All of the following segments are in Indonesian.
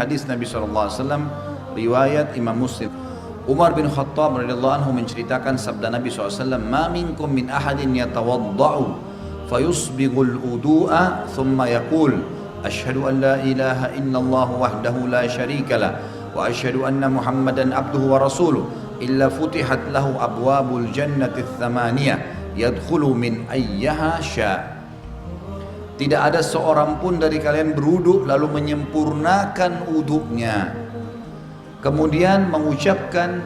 hadis Nabi SAW, riwayat Imam Muslim. Umar bin Khattab radhiyallahu anhu menceritakan sabda Nabi SAW, "Ma minkum min ahadin yatawadda'u fayusbighul wudu'a thumma yaqul asyhadu an la ilaha illallah wahdahu la syarika lah wa asyhadu anna Muhammadan abduhu wa rasuluh illa futihat lahu abwabul jannati tsamaniyah yadkhulu min ayyaha sya." Tidak ada seorang pun dari kalian berwudu lalu menyempurnakan wudunya, kemudian mengucapkan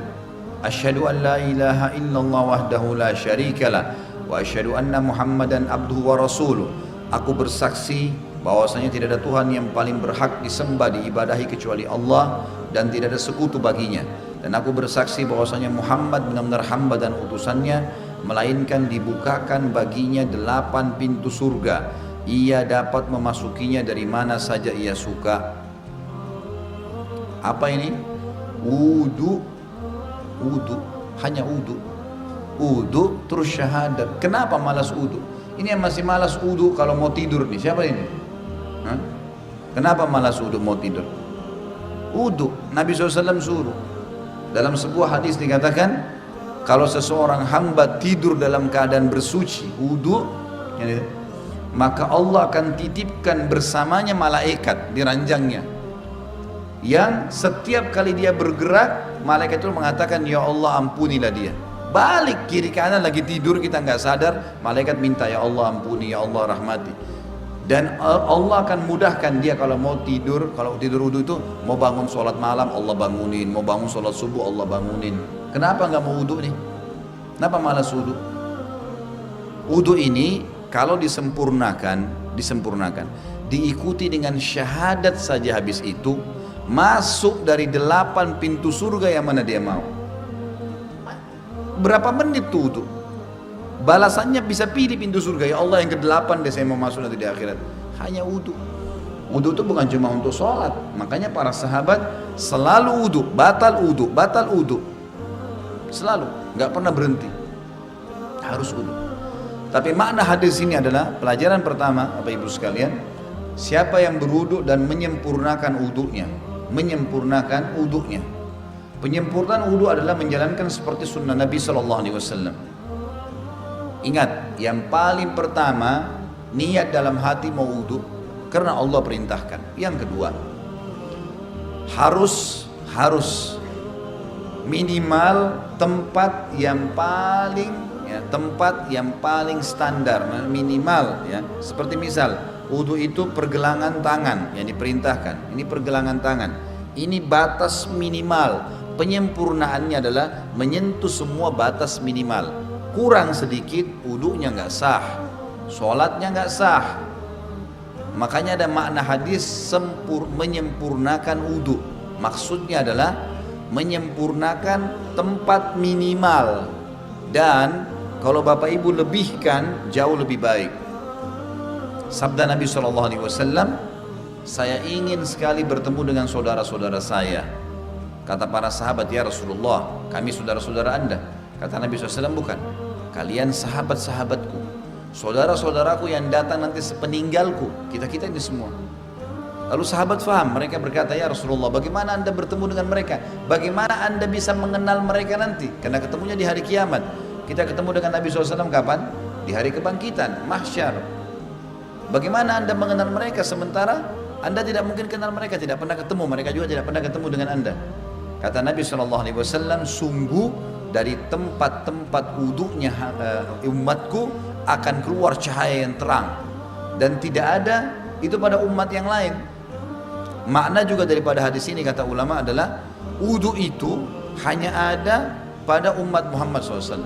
asyhadu an la ilaha illallah wahdahu la syarikalah wa asyhadu anna Muhammadan abduhu wa rasuluh. Aku bersaksi bahwasanya tidak ada Tuhan yang paling berhak disembah diibadahi kecuali Allah dan tidak ada sekutu baginya, dan aku bersaksi bahwasanya Muhammad benar-benar hamba dan utusannya, melainkan dibukakan baginya 8 pintu surga, ia dapat memasukinya dari mana saja ia suka. Apa ini? Wudu, hanya wudu terus syahadat. Kenapa malas wudu? Ini yang masih malas wudu kalau mau tidur nih, siapa ini? Hah? Kenapa malas wudu mau tidur? Wudu, Nabi SAW suruh. Dalam sebuah hadis dikatakan, kalau seseorang hamba tidur dalam keadaan bersuci, wudu, maka Allah akan titipkan bersamanya malaikat di ranjangnya, yang setiap kali dia bergerak, malaikat itu mengatakan, ya Allah ampunilah dia. Balik kiri kanan lagi tidur kita nggak sadar, malaikat minta, ya Allah ampuni, ya Allah rahmati. Dan Allah akan mudahkan dia kalau mau tidur, kalau tidur wudu itu mau bangun sholat malam Allah bangunin, mau bangun sholat subuh Allah bangunin. Kenapa nggak mau wudu nih? Kenapa malas wudu? Wudu ini kalau disempurnakan, diikuti dengan syahadat saja, habis itu masuk dari 8 pintu surga yang mana dia mau. Berapa menit tuh wudu? Balasannya bisa pilih pintu surga, ya Allah yang ke-8 deh saya mau masuk nanti di akhirat. Hanya wudu. Wudu itu bukan cuma untuk sholat, makanya para sahabat selalu wudu, batal wudu, selalu, nggak pernah berhenti, harus wudu. Tapi makna hadis ini adalah pelajaran pertama, Bapak Ibu sekalian, siapa yang berwudu dan menyempurnakan wudunya, penyempurnaan wudu adalah menjalankan seperti sunnah Nabi SAW. Ingat, yang paling pertama niat dalam hati mau wudu karena Allah perintahkan. Yang kedua, harus minimal tempat yang paling standar, minimal ya. Seperti misal wudu itu pergelangan tangan yang diperintahkan. Ini pergelangan tangan. Ini batas minimal. Penyempurnaannya adalah menyentuh semua batas minimal. Kurang sedikit wudunya nggak sah, sholatnya nggak sah. Makanya ada makna hadis menyempurnakan wudu. Maksudnya adalah menyempurnakan tempat minimal, dan kalau Bapak Ibu lebihkan jauh lebih baik. Sabda Nabi SAW, saya ingin sekali bertemu dengan saudara-saudara saya. Kata para sahabat, ya Rasulullah, kami saudara-saudara Anda. Kata Nabi SAW, bukan, kalian sahabat-sahabatku, saudara-saudaraku yang datang nanti sepeninggalku, kita ini semua. Lalu sahabat faham, mereka berkata, ya Rasulullah, bagaimana Anda bertemu dengan mereka? Bagaimana Anda bisa mengenal mereka nanti? Karena ketemunya di hari kiamat. Kita ketemu dengan Nabi SAW kapan? Di hari kebangkitan, mahsyar. Bagaimana Anda mengenal mereka sementara Anda tidak mungkin kenal mereka, tidak pernah ketemu, mereka juga tidak pernah ketemu dengan Anda? Kata Nabi SAW, sungguh dari tempat-tempat wudunya umatku akan keluar cahaya yang terang, dan tidak ada itu pada umat yang lain. Makna juga daripada hadis ini kata ulama adalah wudu itu hanya ada pada umat Muhammad SAW.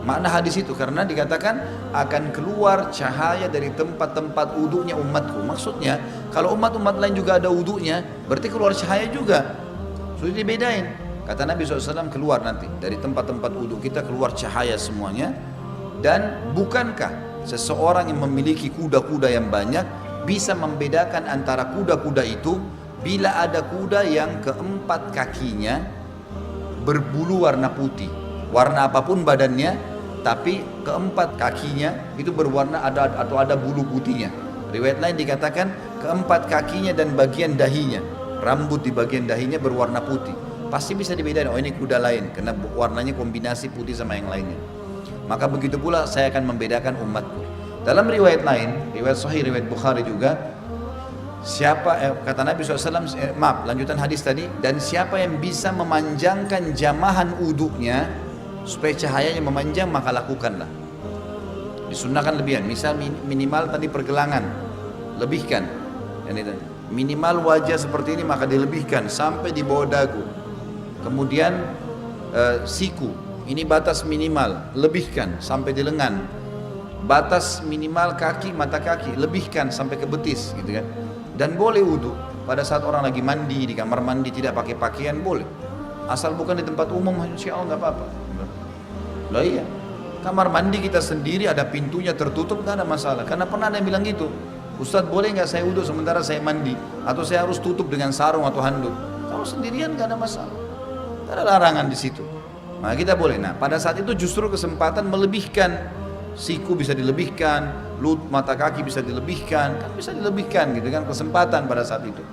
Makna hadis itu karena dikatakan akan keluar cahaya dari tempat-tempat wudunya umatku. Maksudnya kalau umat-umat lain juga ada wudunya, berarti keluar cahaya juga. Sudah dibedain. Kata Nabi SAW, keluar nanti dari tempat-tempat wudu kita keluar cahaya semuanya. Dan bukankah seseorang yang memiliki kuda-kuda yang banyak bisa membedakan antara kuda-kuda itu bila ada kuda yang keempat kakinya berbulu warna putih, warna apapun badannya, tapi keempat kakinya itu berwarna ada bulu putihnya. Riwayat lain dikatakan keempat kakinya dan bagian dahinya rambut di bagian dahinya berwarna putih, pasti bisa dibedakan, oh ini kuda lain, karena warnanya kombinasi putih sama yang lainnya. Maka begitu pula saya akan membedakan umatku. Dalam riwayat lain, riwayat Sahih, riwayat Bukhari juga, kata Nabi SAW, lanjutan hadis tadi, dan siapa yang bisa memanjangkan jamahan uduknya supaya cahayanya memanjang, maka lakukanlah. Disunnahkan lebihan, misal minimal tadi pergelangan, lebihkan. Minimal wajah seperti ini maka dilebihkan sampai di bawah dagu. Kemudian siku, ini batas minimal, lebihkan sampai di lengan. Batas minimal kaki, mata kaki, lebihkan sampai ke betis, gitu kan. Dan boleh wudhu pada saat orang lagi mandi, di kamar mandi tidak pakai pakaian boleh, asal bukan di tempat umum, insya Allah nggak apa-apa. Lah iya, kamar mandi kita sendiri ada pintunya tertutup nggak ada masalah. Karena pernah ada yang bilang gitu, Ustadz boleh nggak saya wudhu sementara saya mandi, atau saya harus tutup dengan sarung atau handuk? Kalau sendirian nggak ada masalah, nggak ada larangan di situ. Nah kita boleh. Nah pada saat itu justru kesempatan melebihkan, siku bisa dilebihkan, mata kaki bisa dilebihkan, kan bisa dilebihkan gitu kan, kesempatan pada saat itu.